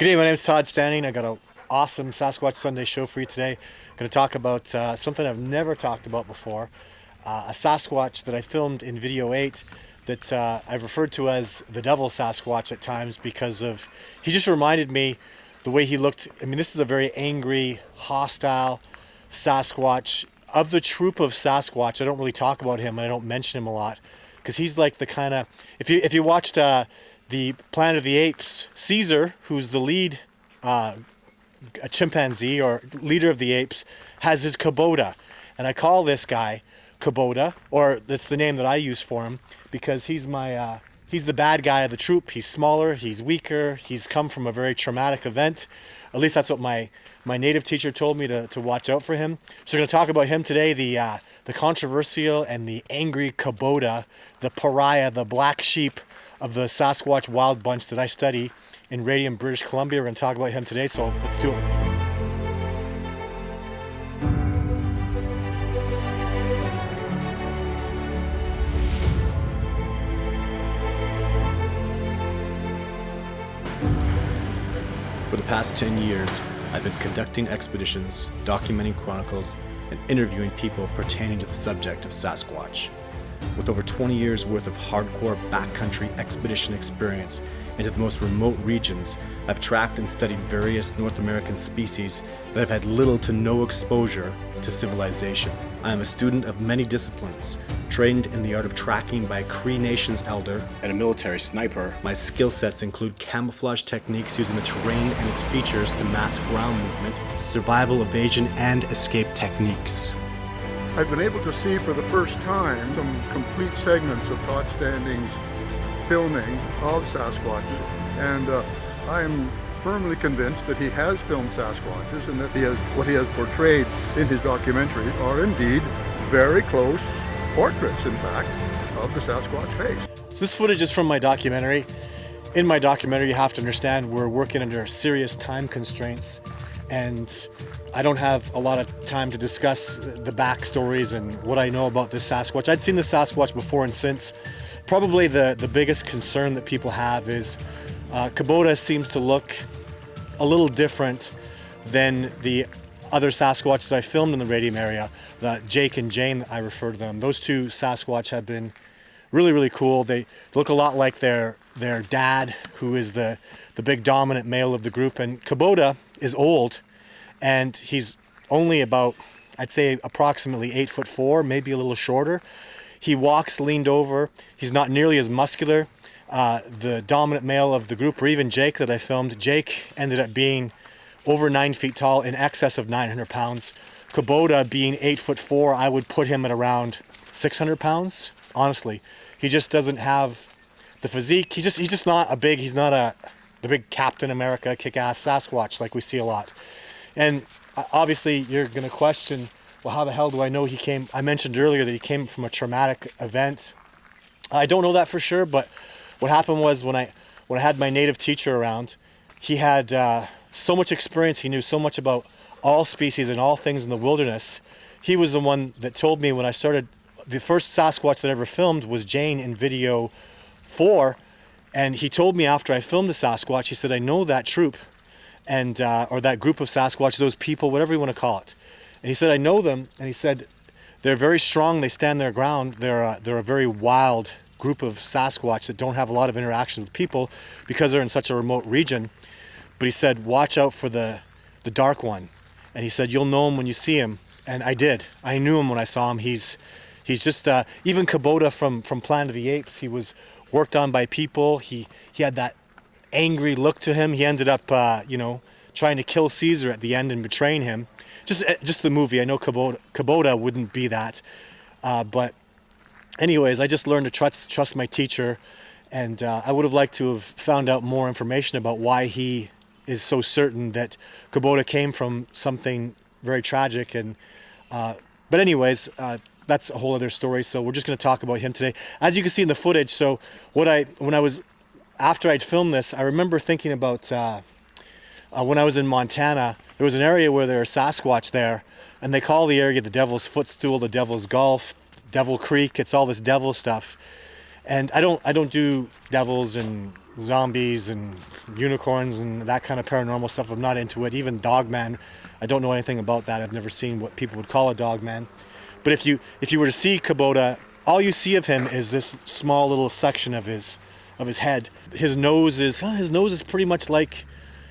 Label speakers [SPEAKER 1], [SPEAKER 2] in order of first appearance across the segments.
[SPEAKER 1] Good day, my name is Todd Standing. I got an awesome Sasquatch Sunday show for you today. I'm going to talk about something I've never talked about before. A Sasquatch that I filmed in video 8 that I've referred to as the devil Sasquatch at times because of, he just reminded me the way he looked. I mean, this is a very angry, hostile Sasquatch. Of the troop of Sasquatch, I don't really talk about him and I don't mention him a lot because he's like the kind of, if you watched the Planet of the Apes, Caesar, who's the lead a chimpanzee or leader of the apes, has his Kubota. And I call this guy Kabota, or that's the name that I use for him, because he's the bad guy of the troop. He's smaller, he's weaker, he's come from a very traumatic event. At least that's what my native teacher told me to watch out for him. So we're going to talk about him today, the controversial and the angry Kabota, the pariah, the black sheep of the Sasquatch wild bunch that I study in Radium, British Columbia. We're going to talk about him today, so let's do it.
[SPEAKER 2] For the past 10 years, I've been conducting expeditions, documenting chronicles, and interviewing people pertaining to the subject of Sasquatch. With over 20 years worth of hardcore backcountry expedition experience into the most remote regions, I've tracked and studied various North American species that have had little to no exposure to civilization. I am a student of many disciplines, trained in the art of tracking by a Cree Nations elder and a military sniper. My skill sets include camouflage techniques using the terrain and its features to mask ground movement, survival, evasion, and escape techniques.
[SPEAKER 3] I've been able to see for the first time some complete segments of Todd Standing's filming of Sasquatches, and I am firmly convinced that he has filmed Sasquatches and that what he has portrayed in his documentary are indeed very close portraits, in fact, of the Sasquatch face.
[SPEAKER 1] So this footage is from my documentary. In my documentary, you have to understand we're working under serious time constraints, and I don't have a lot of time to discuss the backstories and what I know about this Sasquatch. I'd seen the Sasquatch before and since. Probably the biggest concern that people have is Kubota seems to look a little different than the other Sasquatches that I filmed in the Radium area. The Jake and Jane, I refer to them. Those two Sasquatch have been really, really cool. They look a lot like their dad, who is the big dominant male of the group. And Kubota is old, and he's only about, I'd say, approximately 8'4", maybe a little shorter. He walks leaned over. He's not nearly as muscular. The dominant male of the group, or even Jake that I filmed, Jake ended up being over 9 feet tall, in excess of 900 pounds. Kubota being 8'4", I would put him at around 600 pounds, honestly. He just doesn't have the physique. He's just not he's not the big Captain America kick-ass Sasquatch like we see a lot. And obviously you're going to question, well, how the hell do I know he came? I mentioned earlier that he came from a traumatic event. I don't know that for sure, but what happened was when I had my native teacher around, he had so much experience. He knew so much about all species and all things in the wilderness. He was the one that told me when I started, the first Sasquatch that I ever filmed was Jane in video 4. And he told me after I filmed the Sasquatch, he said, I know that troop and or that group of Sasquatch, those people, whatever you want to call it. And he said, I know them. And he said, they're very strong. They stand their ground. They're a very wild group of Sasquatch that don't have a lot of interaction with people because they're in such a remote region. But he said, watch out for the dark one. And he said, you'll know him when you see him. And I did. I knew him when I saw him. He's just, even Kubota from Planet of the Apes, he was worked on by people. He had that angry look to him. He ended up, trying to kill Caesar at the end and betraying him. Just the movie. I know Kubota wouldn't be that. But anyways, I just learned to trust my teacher. And I would have liked to have found out more information about why he is so certain that Kubota came from something very tragic. And but anyways, that's a whole other story. So we're just going to talk about him today. As you can see in the footage, so after I'd filmed this, I remember thinking about when I was in Montana, there was an area where there were Sasquatch there, and they call the area the Devil's Footstool, the Devil's Gulf, Devil Creek. It's all this devil stuff. And I don't do devils and zombies and unicorns and that kind of paranormal stuff. I'm not into it. Even Dogman, I don't know anything about that. I've never seen what people would call a Dogman. But if you were to see Kubota, all you see of him is this small little section of his head. His nose is pretty much like,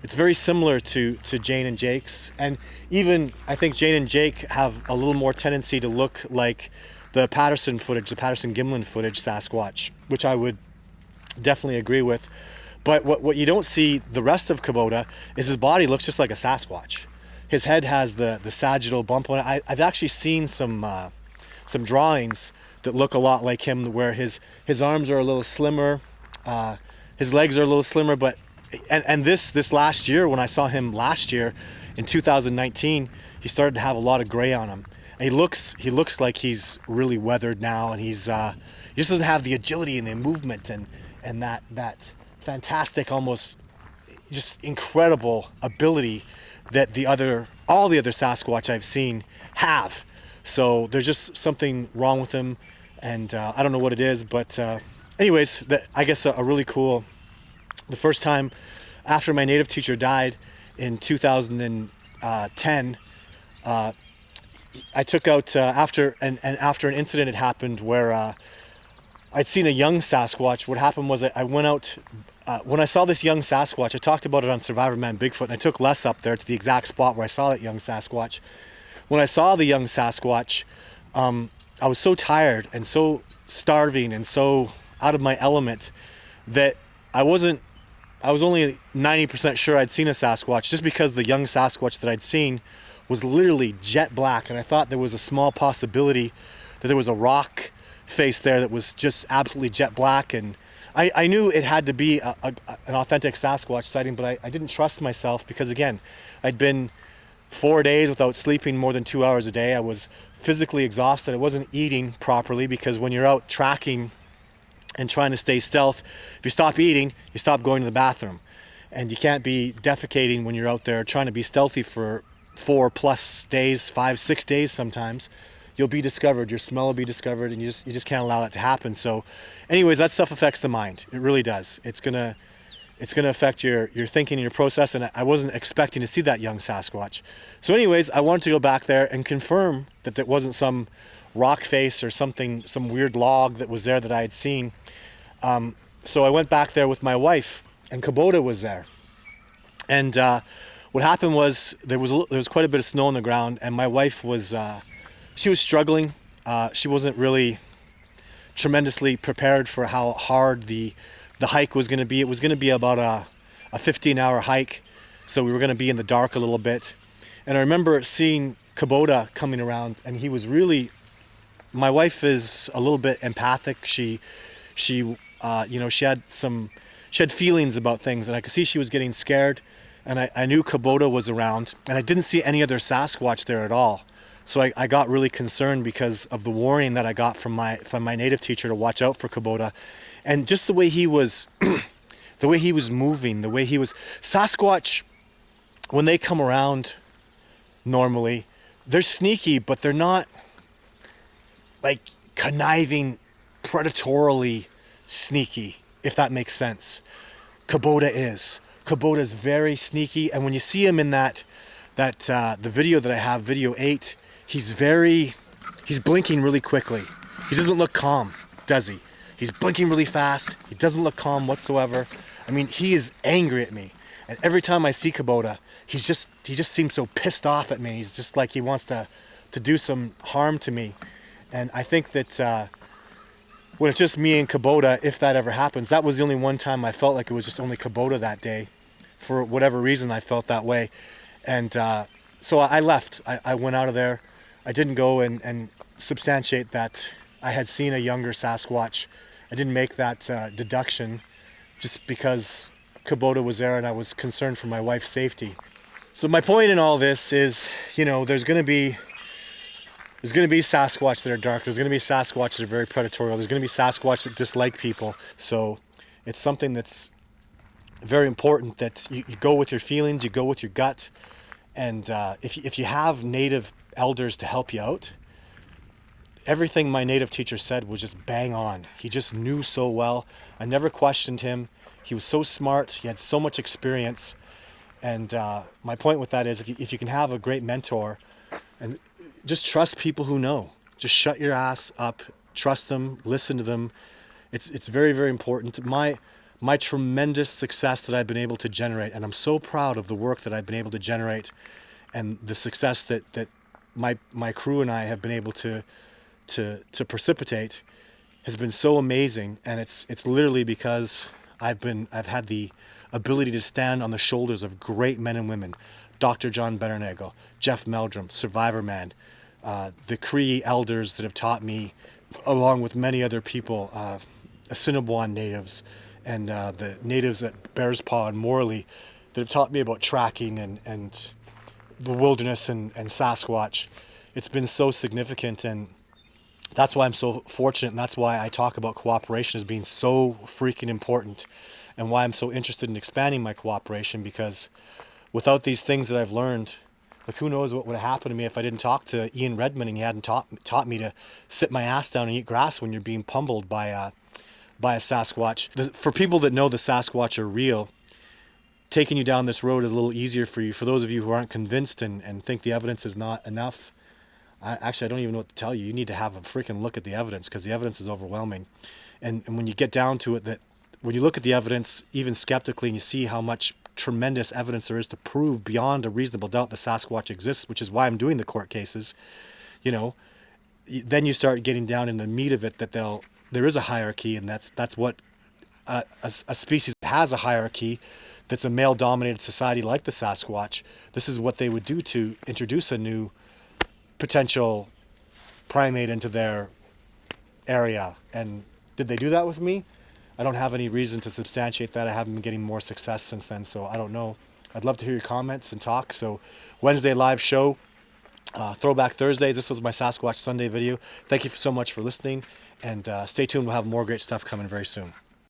[SPEAKER 1] it's very similar to Jane and Jake's. And even I think Jane and Jake have a little more tendency to look like the Patterson Gimlin footage Sasquatch, which I would definitely agree with. But what you don't see the rest of Kubota is his body looks just like a Sasquatch. His head has the sagittal bump on it. I've actually seen some drawings that look a lot like him, where his arms are a little slimmer, his legs are a little slimmer. But and this last year, when I saw him last year in 2019, he started to have a lot of gray on him. And he looks like he's really weathered now, and he just doesn't have the agility and the movement and that fantastic, almost just incredible ability that all the other Sasquatch I've seen have. So there's just something wrong with him, and I don't know what it is, but anyways, I guess a really cool. The first time after my native teacher died in 2010, I took out after an incident had happened where I'd seen a young Sasquatch. What happened was I went out when I saw this young Sasquatch. I talked about it on Survivor Man Bigfoot, and I took Les up there to the exact spot where I saw that young Sasquatch. When I saw the young Sasquatch, I was so tired and so starving and so out of my element that I was only 90% sure I'd seen a Sasquatch, just because the young Sasquatch that I'd seen was literally jet black, and I thought there was a small possibility that there was a rock face there that was just absolutely jet black. And I knew it had to be an authentic Sasquatch sighting, but I didn't trust myself, because again, I'd been 4 days without sleeping more than 2 hours a day. I was physically exhausted. I wasn't eating properly, because when you're out tracking and trying to stay stealth, if you stop eating, you stop going to the bathroom. And you can't be defecating when you're out there trying to be stealthy for 4+ days, 5-6 days sometimes. You'll be discovered, your smell will be discovered, and you just can't allow that to happen. So anyways, that stuff affects the mind. It really does. It's gonna affect your thinking and your process, and I wasn't expecting to see that young Sasquatch. So anyways, I wanted to go back there and confirm that there wasn't some rock face or something, some weird log that was there that I had seen. So I went back there with my wife, and Kubota was there. And what happened was there was quite a bit of snow on the ground, and my wife was she was struggling. She wasn't really tremendously prepared for how hard the hike was going to be. It was going to be about a 15-hour hike, so we were going to be in the dark a little bit. And I remember seeing Kabota coming around, and he was really. My wife is a little bit empathic. She had feelings about things, and I could see she was getting scared. And I knew Kubota was around, and I didn't see any other Sasquatch there at all. So I got really concerned because of the warning that I got from my native teacher to watch out for Kubota. And just the way he was, the way he was moving, the way he was. Sasquatch, when they come around normally, they're sneaky, but they're not like conniving, predatorily sneaky, if that makes sense. Kubota is. Kubota's very sneaky, and when you see him in the video that I have, video 8, he's blinking really quickly. He doesn't look calm, does he? He's blinking really fast. He doesn't look calm whatsoever. I mean, he is angry at me, and every time I see Kubota, he just seems so pissed off at me. He's just like he wants to do some harm to me, and I think that. When it's just me and Kubota, if that ever happens, that was the only one time I felt like it was just only Kubota that day. For whatever reason, I felt that way. And so I left. I went out of there. I didn't go and substantiate that I had seen a younger Sasquatch. I didn't make that deduction just because Kubota was there and I was concerned for my wife's safety. So my point in all this is, there's going to be Sasquatch that are dark. There's going to be Sasquatch that are very predatory. There's going to be Sasquatch that dislike people. So it's something that's very important that you go with your feelings, you go with your gut. And if you have native elders to help you out, everything my native teacher said was just bang on. He just knew so well. I never questioned him. He was so smart. He had so much experience. And my point with that is, if you can have a great mentor, and just trust people who know. Just shut your ass up, trust them, listen to them. It's very, very important. My tremendous success that I've been able to generate, and I'm so proud of the work that I've been able to generate, and the success that my crew and I have been able to precipitate, has been so amazing. And it's literally because I've had the ability to stand on the shoulders of great men and women. Dr. John Benernagel, Jeff Meldrum, Survivor Man, the Cree elders that have taught me, along with many other people, Assiniboine natives, and the natives at Bearspaw and Morley, that have taught me about tracking and the wilderness and Sasquatch. It's been so significant, and that's why I'm so fortunate, and that's why I talk about cooperation as being so freaking important, and why I'm so interested in expanding my cooperation, because without these things that I've learned, like, who knows what would have happened to me if I didn't talk to Ian Redmond and he hadn't taught me to sit my ass down and eat grass when you're being pummeled by a Sasquatch. For people that know the Sasquatch are real, taking you down this road is a little easier for you. For those of you who aren't convinced and think the evidence is not enough, I don't even know what to tell you. You need to have a freaking look at the evidence, because the evidence is overwhelming. And when you get down to it, that when you look at the evidence, even skeptically, and you see how much tremendous evidence there is to prove beyond a reasonable doubt the Sasquatch exists, which is why I'm doing the court cases, then you start getting down in the meat of it, that there is a hierarchy, and that's what a species that has a hierarchy, that's a male-dominated society like the Sasquatch. This is what they would do to introduce a new potential primate into their area. And did they do that with me? I don't have any reason to substantiate that. I haven't been getting more success since then, so I don't know. I'd love to hear your comments and talk. So Wednesday live show, Throwback Thursdays. This was my Sasquatch Sunday video. Thank you so much for listening, and stay tuned. We'll have more great stuff coming very soon.